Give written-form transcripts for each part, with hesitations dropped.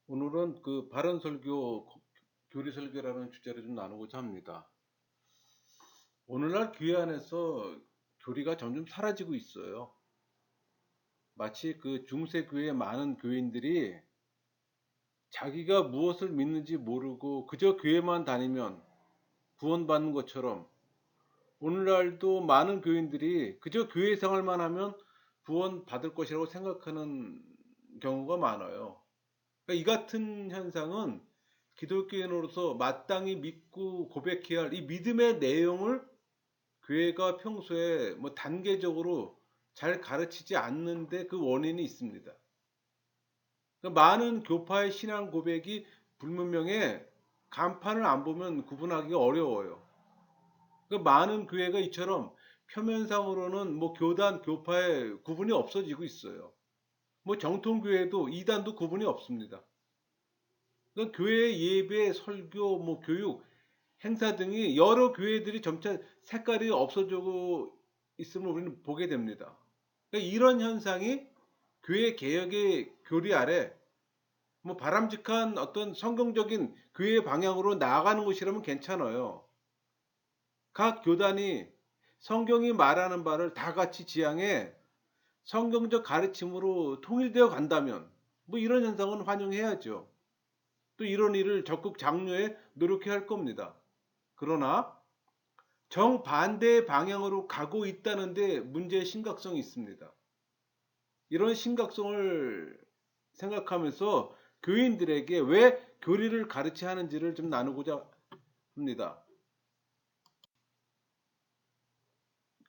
오늘은 그 바른 설교, 교리 설교라는 주제를 좀 나누고자 합니다. 오늘날 교회 안에서 교리가 점점 사라지고 있어요. 마치 그 중세 교회의 많은 교인들이 자기가 무엇을 믿는지 모르고 그저 교회만 다니면 구원받는 것처럼 오늘날도 많은 교인들이 그저 교회 생활만 하면 구원받을 것이라고 생각하는 경우가 많아요. 그러니까 이 같은 현상은 기독교인으로서 마땅히 믿고 고백해야 할 이 믿음의 내용을 교회가 평소에 뭐 단계적으로 잘 가르치지 않는데 그 원인이 있습니다. 그러니까 많은 교파의 신앙 고백이 불문명에 간판을 안 보면 구분하기가 어려워요. 그러니까 많은 교회가 이처럼 표면상으로는 뭐 교단, 교파의 구분이 없어지고 있어요. 뭐 정통교회도 이단도 구분이 없습니다. 그러니까 교회 예배, 설교, 뭐 교육, 행사 등이 여러 교회들이 점차 색깔이 없어지고 있음을 우리는 보게 됩니다. 그러니까 이런 현상이 교회 개혁의 교리 아래 뭐 바람직한 어떤 성경적인 교회 방향으로 나아가는 것이라면 괜찮아요. 각 교단이 성경이 말하는 바를 다 같이 지향해 성경적 가르침으로 통일되어 간다면 뭐 이런 현상은 환영해야죠. 또 이런 일을 적극 장려해 노력해야 할 겁니다. 그러나 정반대의 방향으로 가고 있다는데 문제의 심각성이 있습니다. 이런 심각성을 생각하면서 교인들에게 왜 교리를 가르쳐야 하는지를 좀 나누고자 합니다.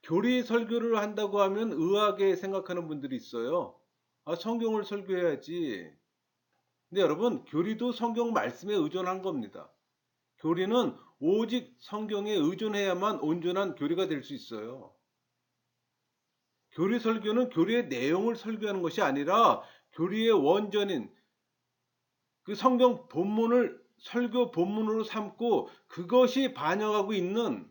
교리 설교를 한다고 하면 의아하게 생각하는 분들이 있어요. 아, 성경을 설교해야지. 근데 여러분, 교리도 성경 말씀에 의존한 겁니다. 교리는 오직 성경에 의존해야만 온전한 교리가 될 수 있어요. 교리 설교는 교리의 내용을 설교하는 것이 아니라 교리의 원전인 그 성경 본문을 설교 본문으로 삼고 그것이 반영하고 있는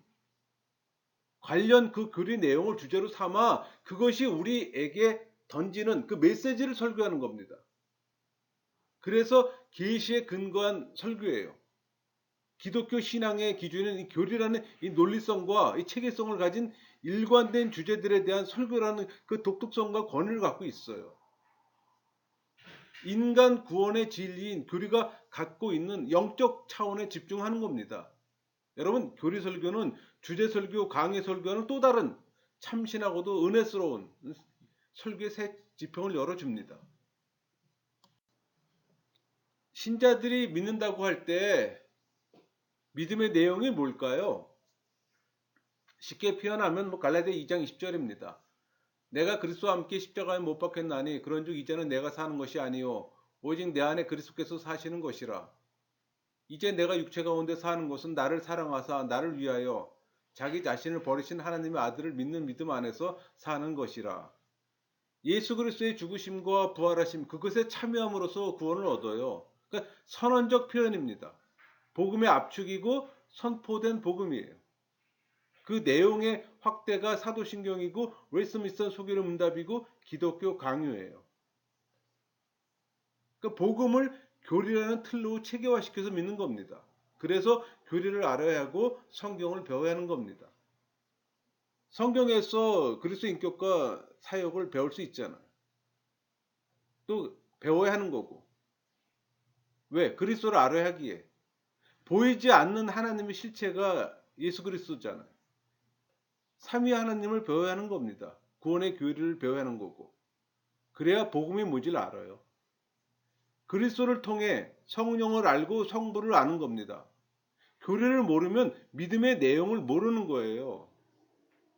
관련 그 교리 내용을 주제로 삼아 그것이 우리에게 던지는 그 메시지를 설교하는 겁니다. 그래서 계시에 근거한 설교예요. 기독교 신앙의 기준은 이 교리라는 이 논리성과 이 체계성을 가진 일관된 주제들에 대한 설교라는 그 독특성과 권위를 갖고 있어요. 인간 구원의 진리인 교리가 갖고 있는 영적 차원에 집중하는 겁니다. 여러분, 교리 설교는 주제 설교, 강의 설교는 또 다른 참신하고도 은혜스러운 설교의 새 지평을 열어줍니다. 신자들이 믿는다고 할 때 믿음의 내용이 뭘까요? 쉽게 표현하면 뭐 갈라디아 2장 20절입니다. 내가 그리스도와 함께 십자가에 못 박혔나니 그런즉 이제는 내가 사는 것이 아니요 오직 내 안에 그리스도께서 사시는 것이라. 이제 내가 육체 가운데 사는 것은 나를 사랑하사 나를 위하여 자기 자신을 버리신 하나님의 아들을 믿는 믿음 안에서 사는 것이라. 예수 그리스도의 죽으심과 부활하심 그것에 참여함으로써 구원을 얻어요. 그러니까 선언적 표현입니다. 복음의 압축이고 선포된 복음이에요. 그 내용의 확대가 사도신경이고 웨스트민스터 소교의 문답이고 기독교 강요예요. 그 복음을 교리라는 틀로 체계화시켜서 믿는 겁니다. 그래서 교리를 알아야 하고 성경을 배워야 하는 겁니다. 성경에서 그리스도 인격과 사역을 배울 수 있잖아요. 또 배워야 하는 거고. 왜? 그리스도를 알아야 하기에. 보이지 않는 하나님의 실체가 예수 그리스도잖아요. 삼위 하나님을 배워야 하는 겁니다. 구원의 교리를 배워야 하는 거고. 그래야 복음이 뭔지를 알아요. 그리스도를 통해 성령을 알고 성부를 아는 겁니다. 교리를 모르면 믿음의 내용을 모르는 거예요.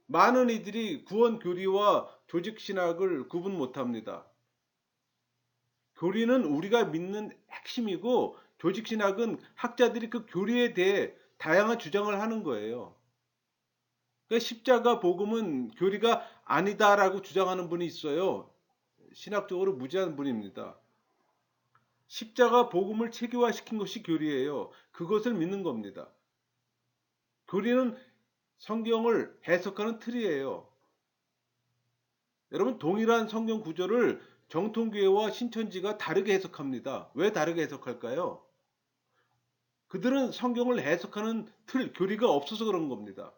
많은 이들이 구원 교리와 조직 신학을 구분 못합니다. 교리는 우리가 믿는 핵심이고 조직 신학은 학자들이 그 교리에 대해 다양한 주장을 하는 거예요. 그러니까 십자가 복음은 교리가 아니다라고 주장하는 분이 있어요. 신학적으로 무지한 분입니다. 십자가 복음을 체계화시킨 것이 교리예요. 그것을 믿는 겁니다. 교리는 성경을 해석하는 틀이에요. 여러분 동일한 성경 구절을 정통교회와 신천지가 다르게 해석합니다. 왜 다르게 해석할까요? 그들은 성경을 해석하는 틀, 교리가 없어서 그런 겁니다.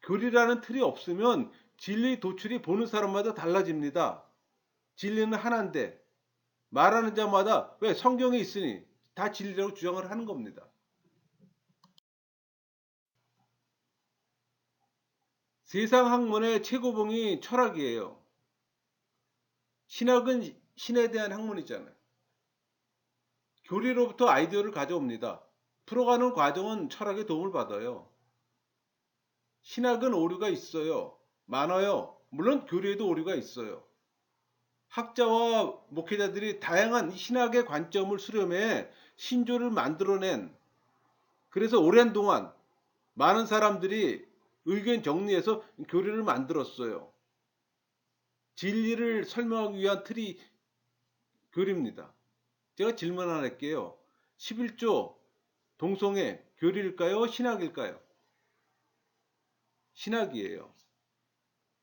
교리라는 틀이 없으면 진리 도출이 보는 사람마다 달라집니다. 진리는 하나인데 말하는 자마다 왜 성경에 있으니 다 진리라고 주장을 하는 겁니다. 세상 학문의 최고봉이 철학이에요. 신학은 신에 대한 학문이잖아요. 교리로부터 아이디어를 가져옵니다. 풀어가는 과정은 철학의 도움을 받아요. 신학은 오류가 있어요. 많아요. 물론 교리에도 오류가 있어요. 학자와 목회자들이 다양한 신학의 관점을 수렴해 신조를 만들어낸, 그래서 오랜 동안 많은 사람들이 의견 정리해서 교리를 만들었어요. 진리를 설명하기 위한 틀이 교리입니다. 제가 질문 하나 할게요. 11조 동성애 교리일까요? 신학일까요? 신학이에요.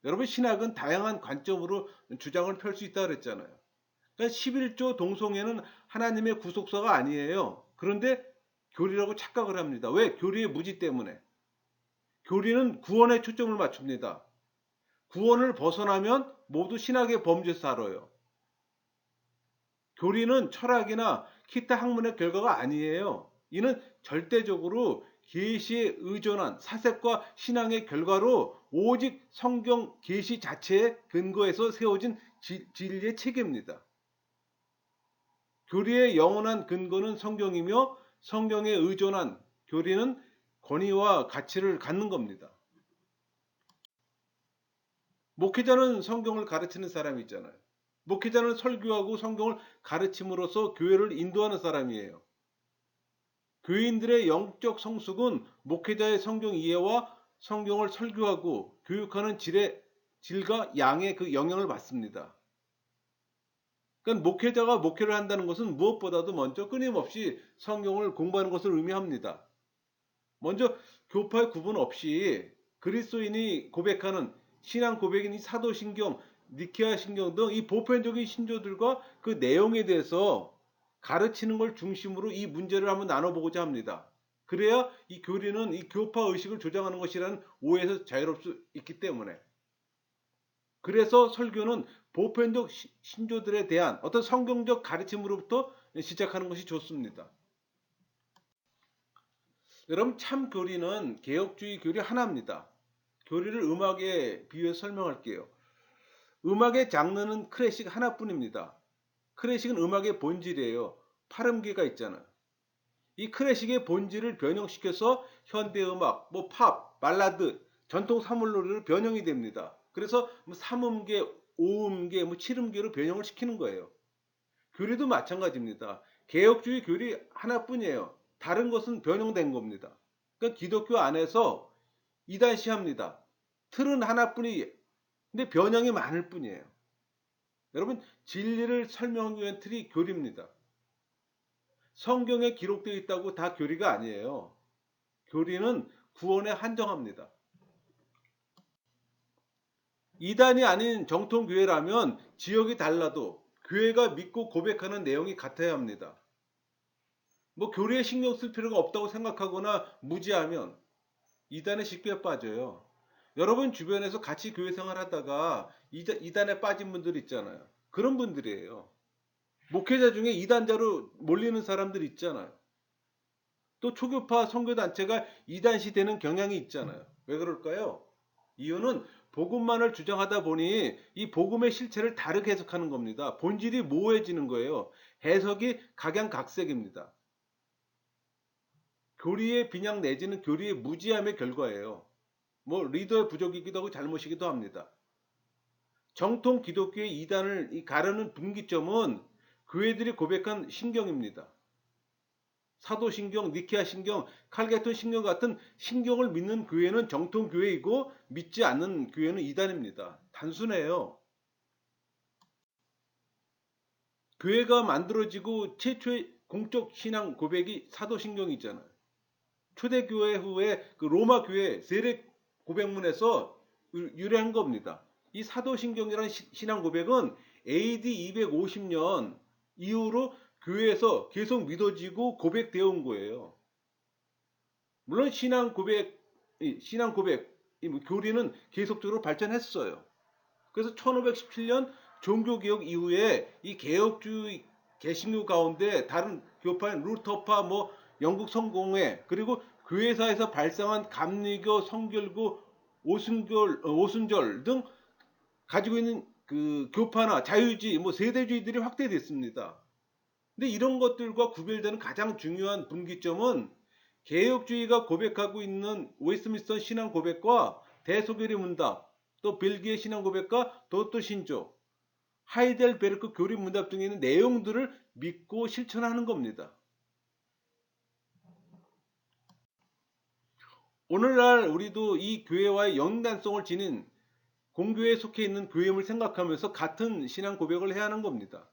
여러분, 신학은 다양한 관점으로 주장을 펼 수 있다고 그랬잖아요. 그러니까 11조 동성애는 하나님의 구속사가 아니에요. 그런데 교리라고 착각을 합니다. 왜? 교리의 무지 때문에. 교리는 구원에 초점을 맞춥니다. 구원을 벗어나면 모두 신학의 범죄에서 살아요. 교리는 철학이나 기타 학문의 결과가 아니에요. 이는 절대적으로 계시에 의존한 사색과 신앙의 결과로 오직 성경 계시 자체에 근거해서 세워진 진리의 체계입니다. 교리의 영원한 근거는 성경이며 성경에 의존한 교리는 권위와 가치를 갖는 겁니다. 목회자는 성경을 가르치는 사람이 있잖아요. 목회자는 설교하고 성경을 가르침으로써 교회를 인도하는 사람이에요. 교인들의 영적 성숙은 목회자의 성경 이해와 성경을 설교하고 교육하는 질과 양의 그 영향을 받습니다. 그러니까 목회자가 목회를 한다는 것은 무엇보다도 먼저 끊임없이 성경을 공부하는 것을 의미합니다. 먼저 교파의 구분 없이 그리스도인이 고백하는 신앙 고백인 이 사도신경, 니케아 신경 등 이 보편적인 신조들과 그 내용에 대해서 가르치는 걸 중심으로 이 문제를 한번 나눠보고자 합니다. 그래야 이 교리는 이 교파 의식을 조장하는 것이라는 오해에서 자유로울 수 있기 때문에. 그래서 설교는 보편적 신조들에 대한 어떤 성경적 가르침으로부터 시작하는 것이 좋습니다. 여러분, 참 교리는 개혁주의 교리 하나입니다. 교리를 음악에 비유해 설명할게요. 음악의 장르는 클래식 하나뿐입니다. 클래식은 음악의 본질이에요. 팔음계가 있잖아요. 이 클래식의 본질을 변형시켜서 현대음악, 팝, 발라드, 전통 사물놀이로 변형이 됩니다. 그래서 삼음계, 오음계, 칠음계로 변형을 시키는 거예요. 교리도 마찬가지입니다. 개혁주의 교리 하나뿐이에요. 다른 것은 변형된 겁니다. 그러니까 기독교 안에서 이단시합니다. 틀은 하나뿐이, 근데 변형이 많을 뿐이에요. 여러분, 진리를 설명하기 위한 틀이 교리입니다. 성경에 기록되어 있다고 다 교리가 아니에요. 교리는 구원에 한정합니다. 이단이 아닌 정통교회라면 지역이 달라도 교회가 믿고 고백하는 내용이 같아야 합니다. 교리에 신경 쓸 필요가 없다고 생각하거나 무지하면 이단의 식비에 빠져요. 여러분 주변에서 같이 교회 생활하다가 이단에 빠진 분들 있잖아요. 그런 분들이에요. 목회자 중에 이단자로 몰리는 사람들 있잖아요. 또 초교파 선교단체가 이단시되는 경향이 있잖아요. 왜 그럴까요? 이유는 복음만을 주장하다 보니 이 복음의 실체를 다르게 해석하는 겁니다. 본질이 모호해지는 거예요. 해석이 각양각색입니다. 교리의 빈약 내지는 교리의 무지함의 결과예요. 리더의 부족이기도 하고 잘못이기도 합니다. 정통 기독교의 이단을 가르는 분기점은 교회들이 고백한 신경입니다. 사도신경, 니케아 신경, 칼게톤 신경 같은 신경을 믿는 교회는 정통 교회이고 믿지 않는 교회는 이단입니다. 단순해요. 교회가 만들어지고 최초의 공적 신앙 고백이 사도신경이잖아요. 초대교회 후에 그 로마 교회 세례 고백문에서 유래한 겁니다. 이 사도신경이라는 신앙 고백은 AD 250년 이후로 교회에서 계속 믿어지고 고백되어 온 거예요. 물론 신앙 고백, 교리는 계속적으로 발전했어요. 그래서 1517년 종교개혁 이후에 이 개혁주의 개신교 가운데 다른 교파인 루터파, 영국 성공회, 그리고 교회사에서 발생한 감리교, 성결교, 오순절 등 가지고 있는 그 교파나 자유주의, 세대주의들이 확대됐습니다. 근데 이런 것들과 구별되는 가장 중요한 분기점은 개혁주의가 고백하고 있는 웨스트민스터 신앙 고백과 대소교리 문답, 또 벨기에 신앙 고백과 도토 신조, 하이델베르크 교리 문답 등에 있는 내용들을 믿고 실천하는 겁니다. 오늘날 우리도 이 교회와의 연관성을 지닌 공교회에 속해 있는 교회임을 생각하면서 같은 신앙 고백을 해야 하는 겁니다.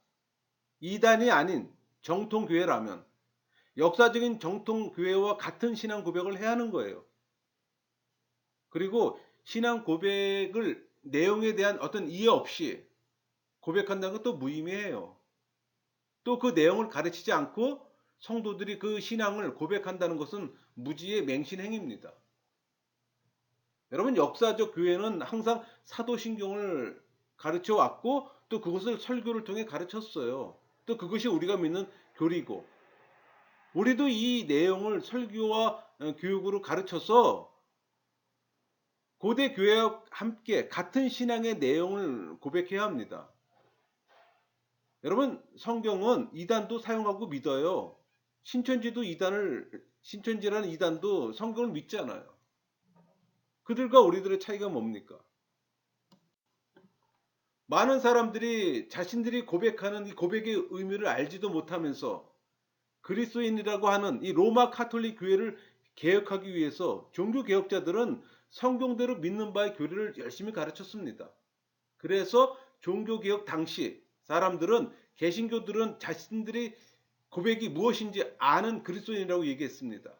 이단이 아닌 정통교회라면 역사적인 정통교회와 같은 신앙 고백을 해야 하는 거예요. 그리고 신앙 고백을 내용에 대한 어떤 이해 없이 고백한다는 것도 무의미해요. 또 그 내용을 가르치지 않고 성도들이 그 신앙을 고백한다는 것은 무지의 맹신행위입니다. 여러분, 역사적 교회는 항상 사도신경을 가르쳐 왔고 또 그것을 설교를 통해 가르쳤어요. 또 그것이 우리가 믿는 교리고, 우리도 이 내용을 설교와 교육으로 가르쳐서 고대 교회와 함께 같은 신앙의 내용을 고백해야 합니다. 여러분, 성경은 이단도 사용하고 믿어요. 신천지라는 이단도 성경을 믿잖아요. 그들과 우리들의 차이가 뭡니까? 많은 사람들이 자신들이 고백하는 이 고백의 의미를 알지도 못하면서 그리스도인이라고 하는 이 로마 카톨릭 교회를 개혁하기 위해서 종교 개혁자들은 성경대로 믿는 바의 교리를 열심히 가르쳤습니다. 그래서 종교 개혁 당시 사람들은, 개신교들은 자신들이 고백이 무엇인지 아는 그리스도인이라고 얘기했습니다.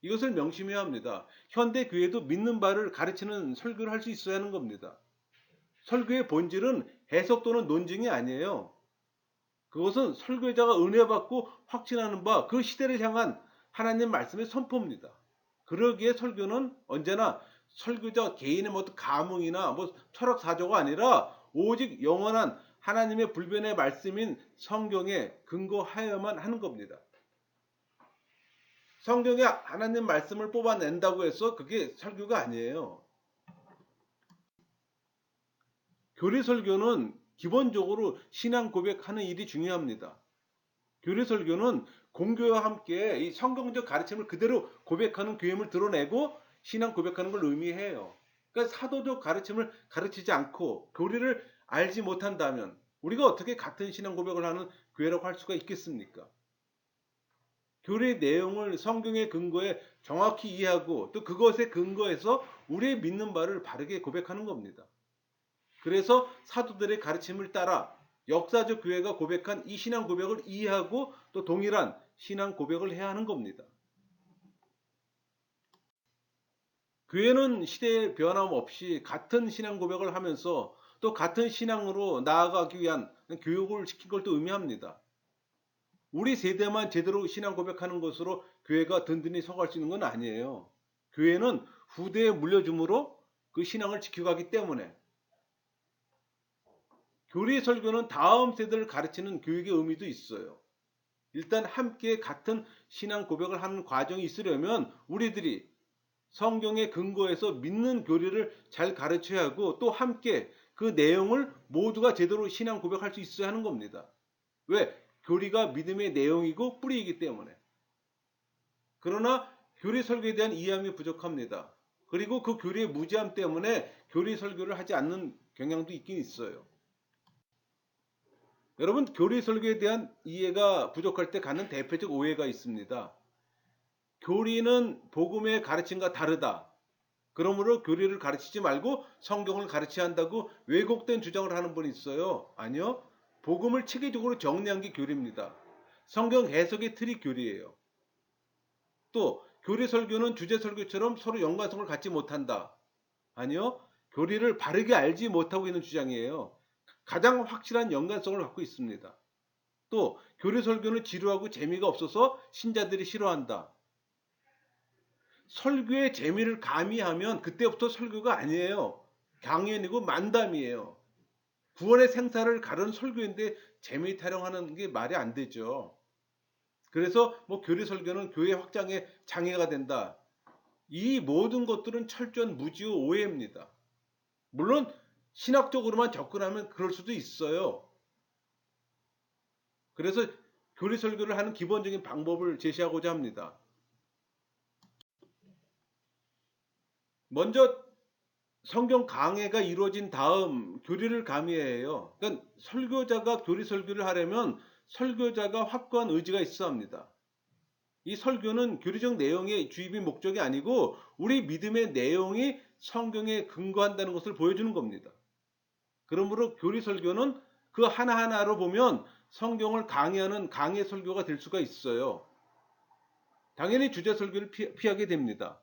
이것을 명심해야 합니다. 현대 교회도 믿는 바를 가르치는 설교를 할 수 있어야 하는 겁니다. 설교의 본질은 해석 또는 논증이 아니에요. 그것은 설교자가 은혜 받고 확신하는 바, 그 시대를 향한 하나님 말씀의 선포입니다. 그러기에 설교는 언제나 설교자 개인의 어떤 감흥이나 철학 사조가 아니라 오직 영원한 하나님의 불변의 말씀인 성경에 근거하여야만 하는 겁니다. 성경에 하나님 말씀을 뽑아낸다고 해서 그게 설교가 아니에요. 교리 설교는 기본적으로 신앙 고백하는 일이 중요합니다. 교리 설교는 공교와 함께 이 성경적 가르침을 그대로 고백하는 교임을 드러내고 신앙 고백하는 걸 의미해요. 그러니까 사도적 가르침을 가르치지 않고 교리를 알지 못한다면 우리가 어떻게 같은 신앙 고백을 하는 교회라고 할 수가 있겠습니까? 교리의 내용을 성경의 근거에 정확히 이해하고 또 그것에 근거해서 우리의 믿는 바를 바르게 고백하는 겁니다. 그래서 사도들의 가르침을 따라 역사적 교회가 고백한 이 신앙 고백을 이해하고 또 동일한 신앙 고백을 해야 하는 겁니다. 교회는 시대의 변함 없이 같은 신앙 고백을 하면서 또 같은 신앙으로 나아가기 위한 교육을 시킨 걸 또 의미합니다. 우리 세대만 제대로 신앙 고백하는 것으로 교회가 든든히 서갈 수 있는 건 아니에요. 교회는 후대에 물려줌으로 그 신앙을 지켜가기 때문에 교리 설교는 다음 세대를 가르치는 교육의 의미도 있어요. 일단 함께 같은 신앙 고백을 하는 과정이 있으려면 우리들이 성경의 근거에서 믿는 교리를 잘 가르쳐야 하고 또 함께 그 내용을 모두가 제대로 신앙 고백할 수 있어야 하는 겁니다. 왜? 교리가 믿음의 내용이고 뿌리이기 때문에. 그러나 교리 설교에 대한 이해함이 부족합니다. 그리고 그 교리의 무지함 때문에 교리 설교를 하지 않는 경향도 있긴 있어요. 여러분, 교리 설교에 대한 이해가 부족할 때 갖는 대표적 오해가 있습니다. 교리는 복음의 가르침과 다르다. 그러므로 교리를 가르치지 말고 성경을 가르쳐야 한다고 왜곡된 주장을 하는 분이 있어요. 아니요. 복음을 체계적으로 정리한 게 교리입니다. 성경 해석의 틀이 교리예요. 또 교리 설교는 주제 설교처럼 서로 연관성을 갖지 못한다. 아니요. 교리를 바르게 알지 못하고 있는 주장이에요. 가장 확실한 연관성을 갖고 있습니다. 또 교리 설교는 지루하고 재미가 없어서 신자들이 싫어한다. 설교의 재미를 가미하면 그때부터 설교가 아니에요. 강연이고 만담이에요. 구원의 생사를 가르는 설교인데 재미 타령하는 게 말이 안 되죠. 그래서 뭐 교리 설교는 교회 확장에 장애가 된다. 이 모든 것들은 철저한 무지와 오해입니다. 물론 신학적으로만 접근하면 그럴 수도 있어요. 그래서 교리 설교를 하는 기본적인 방법을 제시하고자 합니다. 먼저 성경 강해가 이루어진 다음 교리를 가미해야 해요. 그러니까 설교자가 교리 설교를 하려면 설교자가 확고한 의지가 있어야 합니다. 이 설교는 교리적 내용의 주입이 목적이 아니고 우리 믿음의 내용이 성경에 근거한다는 것을 보여주는 겁니다. 그러므로 교리 설교는 그 하나하나로 보면 성경을 강의하는 강해 설교가 될 수가 있어요. 당연히 주제 설교를 피하게 됩니다.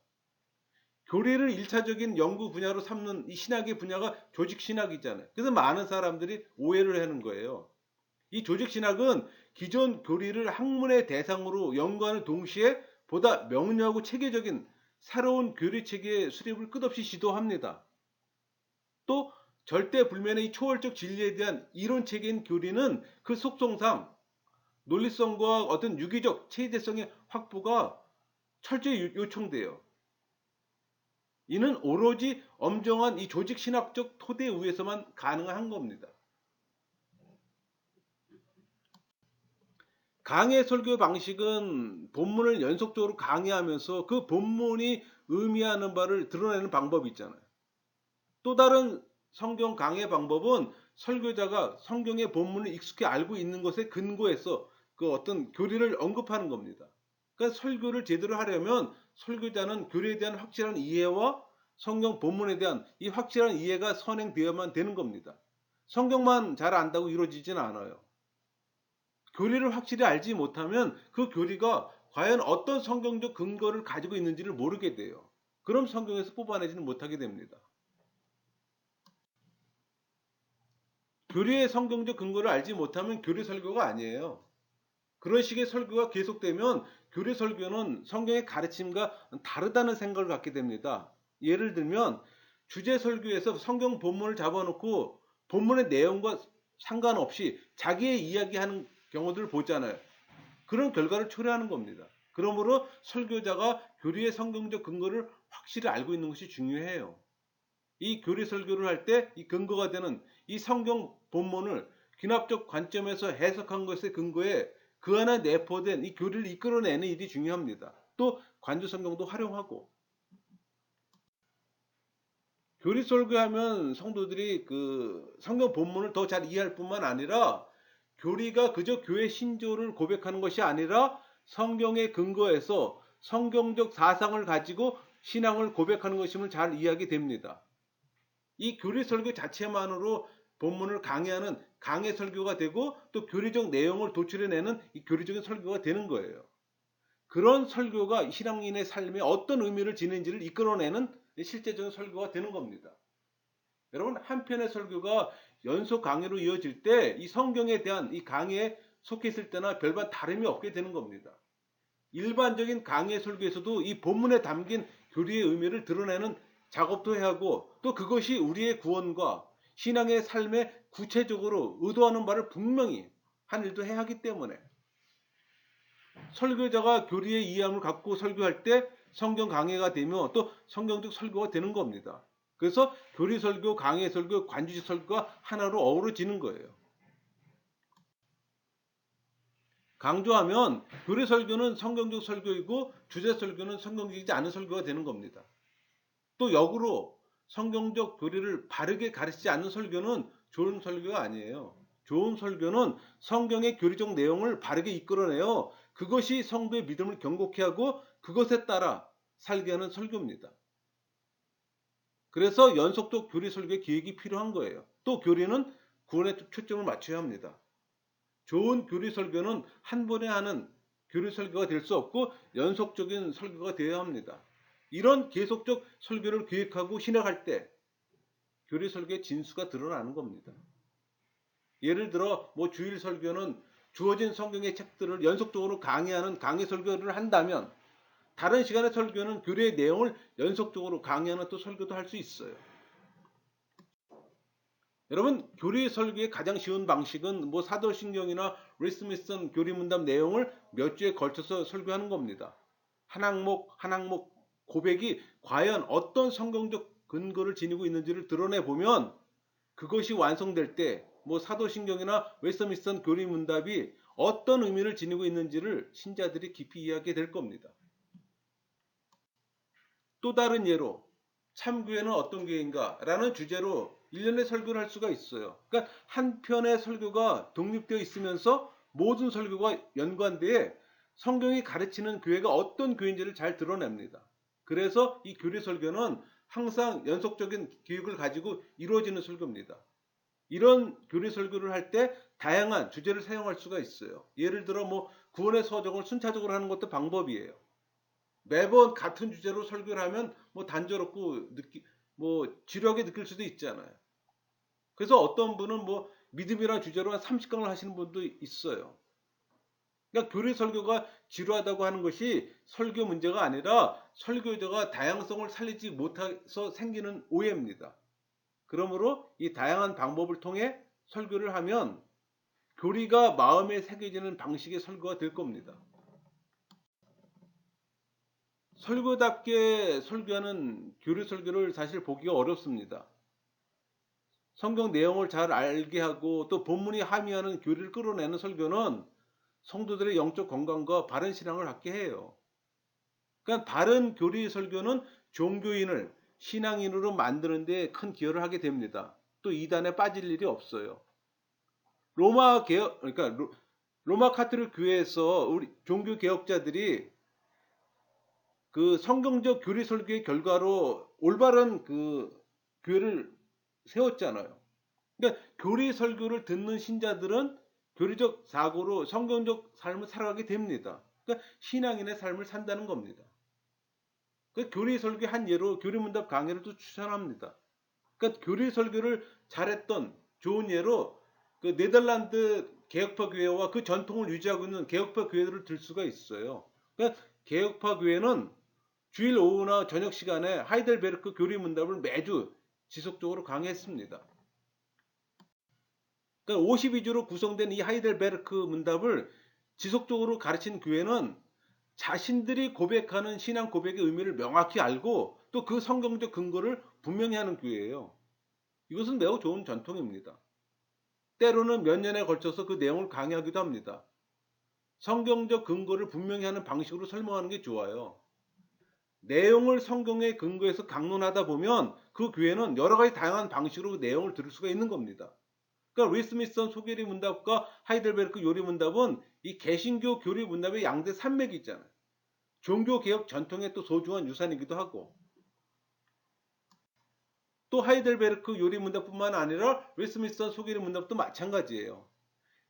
교리를 1차적인 연구 분야로 삼는 이 신학의 분야가 조직 신학이잖아요. 그래서 많은 사람들이 오해를 하는 거예요. 이 조직 신학은 기존 교리를 학문의 대상으로 연구하는 동시에 보다 명료하고 체계적인 새로운 교리 체계의 수립을 끝없이 시도합니다. 또 절대 불면의 이 초월적 진리에 대한 이론 체계인 교리는 그 속성상 논리성과 어떤 유기적 체계성의 확보가 철저히 요청돼요. 이는 오로지 엄정한 이 조직 신학적 토대 위에서만 가능한 겁니다. 강해 설교 방식은 본문을 연속적으로 강의하면서 그 본문이 의미하는 바를 드러내는 방법이 있잖아요. 또 다른 성경 강해 방법은 설교자가 성경의 본문을 익숙히 알고 있는 것에 근거해서 그 어떤 교리를 언급하는 겁니다. 그러니까 설교를 제대로 하려면 설교자는 교리에 대한 확실한 이해와 성경 본문에 대한 이 확실한 이해가 선행되어야만 되는 겁니다. 성경만 잘 안다고 이루어지진 않아요. 교리를 확실히 알지 못하면 그 교리가 과연 어떤 성경적 근거를 가지고 있는지를 모르게 돼요. 그럼 성경에서 뽑아내지는 못하게 됩니다. 교리의 성경적 근거를 알지 못하면 교리 설교가 아니에요. 그런 식의 설교가 계속되면 교리 설교는 성경의 가르침과 다르다는 생각을 갖게 됩니다. 예를 들면 주제 설교에서 성경 본문을 잡아놓고 본문의 내용과 상관없이 자기의 이야기하는 경우들을 보잖아요. 그런 결과를 초래하는 겁니다. 그러므로 설교자가 교리의 성경적 근거를 확실히 알고 있는 것이 중요해요. 이 교리 설교를 할 때 이 근거가 되는 이 성경 본문을 귀납적 관점에서 해석한 것에 근거해 그 안에 내포된 이 교리를 이끌어내는 일이 중요합니다. 또 관주 성경도 활용하고 교리 설교하면 성도들이 그 성경 본문을 더 잘 이해할 뿐만 아니라 교리가 그저 교회 신조를 고백하는 것이 아니라 성경의 근거에서 성경적 사상을 가지고 신앙을 고백하는 것임을 잘 이해하게 됩니다. 이 교리 설교 자체만으로 본문을 강의하는 강해 설교가 되고 또 교리적 내용을 도출해내는 이 교리적인 설교가 되는 거예요. 그런 설교가 신앙인의 삶에 어떤 의미를 지니는지를 이끌어내는 실제적인 설교가 되는 겁니다. 여러분 한 편의 설교가 연속 강의로 이어질 때 이 성경에 대한 이 강의에 속해 있을 때나 별반 다름이 없게 되는 겁니다. 일반적인 강의 설교에서도 이 본문에 담긴 교리의 의미를 드러내는 작업도 해야 하고 또 그것이 우리의 구원과 신앙의 삶에 구체적으로 의도하는 바를 분명히 한 일도 해야 하기 때문에 설교자가 교리의 이해함을 갖고 설교할 때 성경 강해가 되며 또 성경적 설교가 되는 겁니다. 그래서 교리 설교, 강해 설교, 관주식 설교가 하나로 어우러지는 거예요. 강조하면 교리 설교는 성경적 설교이고 주제 설교는 성경적이지 않은 설교가 되는 겁니다. 또 역으로 성경적 교리를 바르게 가르치지 않는 설교는 좋은 설교가 아니에요. 좋은 설교는 성경의 교리적 내용을 바르게 이끌어내어 그것이 성도의 믿음을 견고케 하고 그것에 따라 살게 하는 설교입니다. 그래서 연속적 교리 설교의 기획이 필요한 거예요. 또 교리는 구원에 초점을 맞춰야 합니다. 좋은 교리 설교는 한 번에 하는 교리 설교가 될 수 없고 연속적인 설교가 되어야 합니다. 이런 계속적 설교를 기획하고 신학할 때 교리 설교의 진수가 드러나는 겁니다. 예를 들어 뭐 주일 설교는 주어진 성경의 책들을 연속적으로 강의하는 강의 설교를 한다면 다른 시간의 설교는 교리의 내용을 연속적으로 강의하는 또 설교도 할 수 있어요. 여러분, 교리 설교의 가장 쉬운 방식은 뭐 사도신경이나 리스미슨 교리문답 내용을 몇 주에 걸쳐서 설교하는 겁니다. 한 항목 한 항목 고백이 과연 어떤 성경적 근거를 지니고 있는지를 드러내 보면 그것이 완성될 때 뭐 사도신경이나 웨스트민스터 교리문답이 어떤 의미를 지니고 있는지를 신자들이 깊이 이해하게 될 겁니다. 또 다른 예로 참교회는 어떤 교회인가 라는 주제로 일련의 설교를 할 수가 있어요. 그러니까 한 편의 설교가 독립되어 있으면서 모든 설교가 연관되어 성경이 가르치는 교회가 어떤 교회인지를 잘 드러냅니다. 그래서 이 교리 설교는 항상 연속적인 기획을 가지고 이루어지는 설교입니다. 이런 교리 설교를 할 때 다양한 주제를 사용할 수가 있어요. 예를 들어 뭐 구원의 서적을 순차적으로 하는 것도 방법이에요. 매번 같은 주제로 설교를 하면 뭐 단조롭고 뭐 지루하게 느낄 수도 있잖아요. 그래서 어떤 분은 뭐 믿음이라는 주제로 한 30강을 하시는 분도 있어요. 그러니까 교리 설교가 지루하다고 하는 것이 설교 문제가 아니라 설교자가 다양성을 살리지 못해서 생기는 오해입니다. 그러므로 이 다양한 방법을 통해 설교를 하면 교리가 마음에 새겨지는 방식의 설교가 될 겁니다. 설교답게 설교하는 교리 설교를 사실 보기가 어렵습니다. 성경 내용을 잘 알게 하고 또 본문이 함의하는 교리를 끌어내는 설교는 성도들의 영적 건강과 바른 신앙을 갖게 해요. 그러니까 바른 교리 설교는 종교인을 신앙인으로 만드는 데 큰 기여를 하게 됩니다. 또 이단에 빠질 일이 없어요. 로마 개혁 그러니까 로마 카톨릭 교회에서 우리 종교 개혁자들이 그 성경적 교리 설교의 결과로 올바른 그 교회를 세웠잖아요. 그러니까 교리 설교를 듣는 신자들은 교리적 사고로 성경적 삶을 살아가게 됩니다. 그러니까 신앙인의 삶을 산다는 겁니다. 그 교리 설교 한 예로 교리문답 강의를 또 추천합니다. 그러니까 교리 설교를 잘했던 좋은 예로 그 네덜란드 개혁파 교회와 그 전통을 유지하고 있는 개혁파 교회들을 들 수가 있어요. 그러니까 개혁파 교회는 주일 오후나 저녁 시간에 하이델베르크 교리 문답을 매주 지속적으로 강의했습니다. 그러니까 52주로 구성된 이 하이델베르크 문답을 지속적으로 가르친 교회는 자신들이 고백하는 신앙 고백의 의미를 명확히 알고 또 그 성경적 근거를 분명히 하는 교회예요. 이것은 매우 좋은 전통입니다. 때로는 몇 년에 걸쳐서 그 내용을 강의하기도 합니다. 성경적 근거를 분명히 하는 방식으로 설명하는 게 좋아요. 내용을 성경의 근거에서 강론하다 보면 그 교회는 여러 가지 다양한 방식으로 그 내용을 들을 수가 있는 겁니다. 그러니까 웨스트민스터 소교리 문답과 하이델베르크 요리 문답은 이 개신교 교리 문답의 양대 산맥이 있잖아요. 종교 개혁 전통의 또 소중한 유산이기도 하고 또 하이델베르크 요리 문답뿐만 아니라 웨스트민스터 소교리 문답도 마찬가지예요.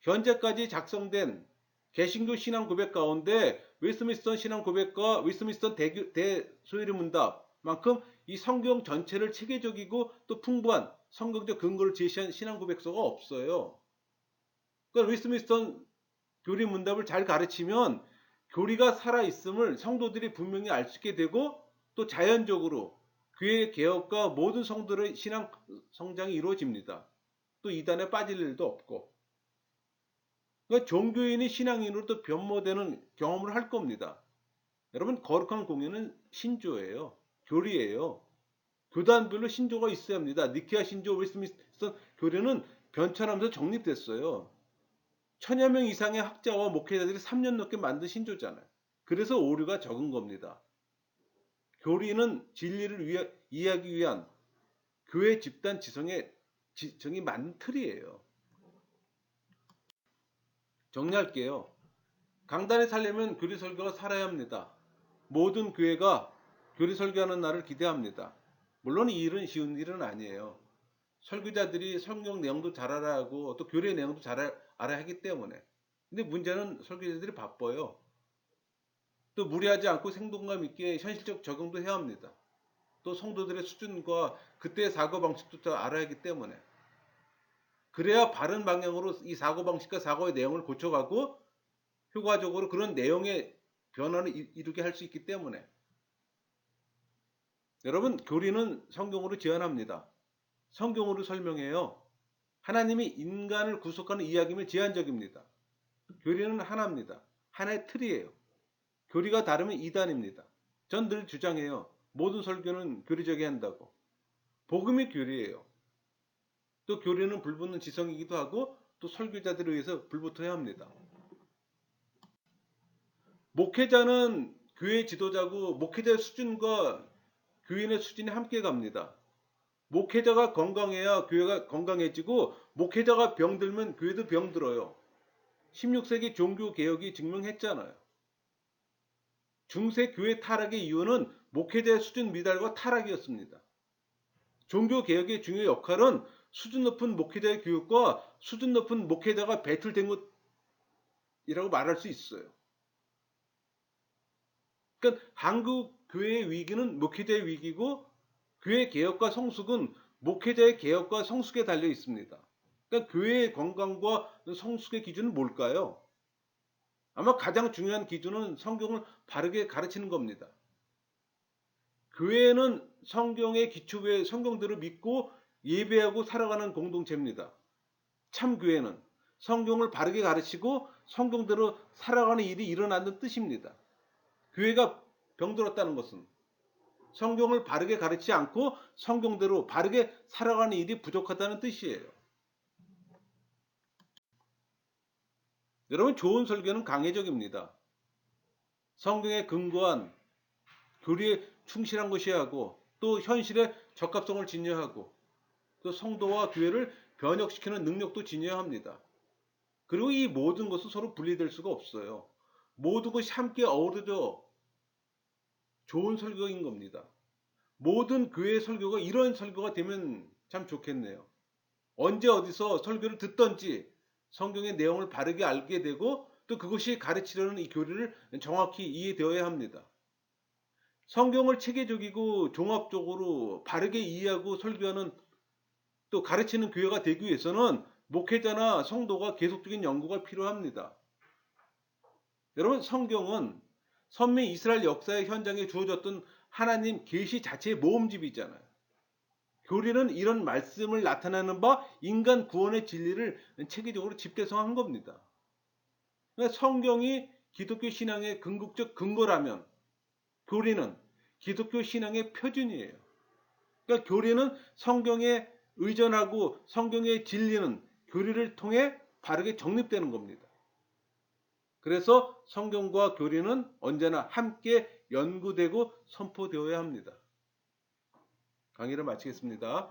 현재까지 작성된 개신교 신앙 고백 가운데 웨스트민스터 신앙 고백과 웨스트민스터 대소요리 문답만큼 이 성경 전체를 체계적이고 또 풍부한 성경적 근거를 제시한 신앙 고백서가 없어요. 그러니까 웨스트민스터 교리 문답을 잘 가르치면 교리가 살아있음을 성도들이 분명히 알 수 있게 되고 또 자연적으로 교회 개혁과 모든 성도들의 신앙 성장이 이루어집니다. 또 이단에 빠질 일도 없고 그러니까 종교인이 신앙인으로 또 변모되는 경험을 할 겁니다. 여러분 거룩한 공예는 신조예요. 교리예요. 교단별로 신조가 있어야 합니다. 니케아 신조, 웨스트민스터 교리는 변천하면서 정립됐어요. 천여 명 이상의 학자와 목회자들이 3년 넘게 만든 신조잖아요. 그래서 오류가 적은 겁니다. 교리는 진리를 이해하기 위한 교회 집단 지성이 만든 틀이에요. 정리할게요. 강단에 살려면 교리 설교가 살아야 합니다. 모든 교회가 교리 설교하는 날을 기대합니다. 물론 이 일은 쉬운 일은 아니에요. 설교자들이 성경 내용도 잘 알아야 하고 또 교리 내용도 잘 알아야 하기 때문에. 근데 문제는 설교자들이 바빠요. 또 무리하지 않고 생동감 있게 현실적 적용도 해야 합니다. 또 성도들의 수준과 그때의 사고방식도 잘 알아야 하기 때문에. 그래야 바른 방향으로 이 사고방식과 사고의 내용을 고쳐가고 효과적으로 그런 내용의 변화를 이루게 할 수 있기 때문에 여러분, 교리는 성경으로 제안합니다. 성경으로 설명해요. 하나님이 인간을 구속하는 이야기면 제한적입니다. 교리는 하나입니다. 하나의 틀이에요. 교리가 다르면 이단입니다. 전 늘 주장해요. 모든 설교는 교리적이어야 한다고. 복음이 교리예요. 또 교리는 불붙는 지성이기도 하고 또 설교자들에 의해서 불붙어야 합니다. 목회자는 교회 지도자고 목회자의 수준과 교인의 수준이 함께 갑니다. 목회자가 건강해야 교회가 건강해지고 목회자가 병들면 교회도 병들어요. 16세기 종교개혁이 증명했잖아요. 중세 교회 타락의 이유는 목회자의 수준 미달과 타락이었습니다. 종교개혁의 중요한 역할은 수준 높은 목회자의 교육과 수준 높은 목회자가 배출된 것이라고 말할 수 있어요. 그러니까 한국 교회의 위기는 목회자의 위기고 교회 개혁과 성숙은 목회자의 개혁과 성숙에 달려 있습니다. 그러니까 교회의 건강과 성숙의 기준은 뭘까요? 아마 가장 중요한 기준은 성경을 바르게 가르치는 겁니다. 교회는 성경의 기초에 성경대로 믿고 예배하고 살아가는 공동체입니다. 참 교회는 성경을 바르게 가르치고 성경대로 살아가는 일이 일어나는 뜻입니다. 교회가 병들었다는 것은 성경을 바르게 가르치지 않고 성경대로 바르게 살아가는 일이 부족하다는 뜻이에요. 여러분, 좋은 설교는 강해적입니다. 성경에 근거한 교리에 충실한 것이어야 하고 또 현실의 적합성을 지녀야 하고 또 성도와 교회를 변혁시키는 능력도 지녀야 합니다. 그리고 이 모든 것은 서로 분리될 수가 없어요. 모든 것이 함께 어우러져 좋은 설교인 겁니다. 모든 교회의 설교가 이런 설교가 되면 참 좋겠네요. 언제 어디서 설교를 듣던지 성경의 내용을 바르게 알게 되고 또 그것이 가르치려는 이 교리를 정확히 이해되어야 합니다. 성경을 체계적이고 종합적으로 바르게 이해하고 설교하는 또 가르치는 교회가 되기 위해서는 목회자나 성도가 계속적인 연구가 필요합니다. 여러분, 성경은 선민 이스라엘 역사의 현장에 주어졌던 하나님 계시 자체의 모음집이잖아요. 교리는 이런 말씀을 나타내는 바 인간 구원의 진리를 체계적으로 집대성한 겁니다. 그러니까 성경이 기독교 신앙의 궁극적 근거라면 교리는 기독교 신앙의 표준이에요. 그러니까 교리는 성경에 의존하고 성경의 진리는 교리를 통해 바르게 정립되는 겁니다. 그래서 성경과 교리는 언제나 함께 연구되고 선포되어야 합니다. 강의를 마치겠습니다.